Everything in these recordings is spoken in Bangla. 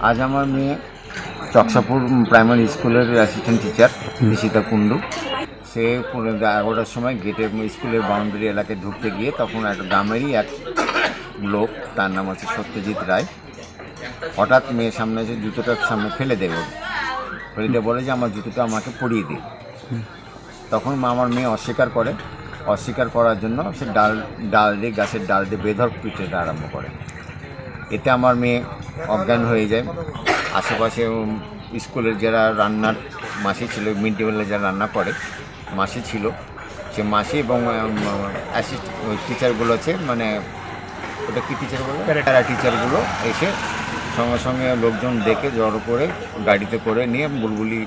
আজ আমার মেয়ে চকসাপুর প্রাইমারি স্কুলের অ্যাসিস্ট্যান্ট টিচার নিশিতা কুণ্ডু। সে 11টার সময় গেটের স্কুলের বাউন্ডারি এলাকায় ঢুকতে গিয়ে তখন একটা গ্রামেরই এক লোক, তার নাম হচ্ছে সত্যজিৎ রায়, হঠাৎ মেয়ের সামনে এসে জুতোটার সামনে ফেলে দেবে, ফেলে দিয়ে বলে যে আমার জুতোটা আমাকে পরিয়ে দিই। তখন আমার মেয়ে অস্বীকার করার জন্য সে গাছের ডাল দিয়ে বেধড়ক পিটাতে আরম্ভ করে। এতে আমার মেয়ে অজ্ঞান হয়ে যায়। আশেপাশে স্কুলের যারা রান্নার মাসি ছিল, মিড ডে মিলে যারা রান্না করে মাসি ছিল, সে মাসি এবং টিচারগুলো আছে, মানে ওটা কী টিচার বলে, প্যারা টিচারগুলো এসে সঙ্গে সঙ্গে লোকজন দেখে জড়ো করে গাড়িতে করে নিয়ে বুলবুলি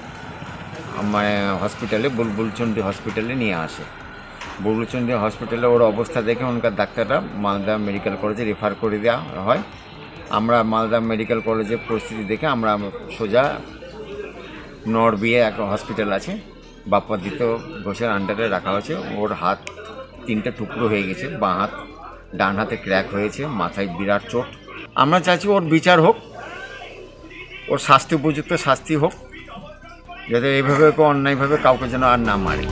মানে হসপিটালে, বুলবুলচন্ডী হসপিটালে নিয়ে আসে। বুলবুলচন্ডী হসপিটালে ওর অবস্থা দেখে ওখানকার ডাক্তাররা মালদা মেডিকেল কলেজে রেফার করে দেওয়া হয়। আমরা মালদা মেডিকেল কলেজের পরিস্থিতি দেখে আমরা সোজা নরবিয়ে একটা হসপিটাল আছে, বাপ্পাদিত্য ঘোষের আন্ডারে রাখা হয়েছে। ওর হাত 3টে টুকরো হয়ে গেছে, বাঁ হাত, ডান হাতে ক্র্যাক হয়েছে, মাথায় বিরাট চোট। আমরা চাইছি ওর বিচার হোক, ওর উপযুক্ত শাস্তি হোক, যাতে এইভাবে অন্যায়ভাবে কাউকে যেন আর না মারে।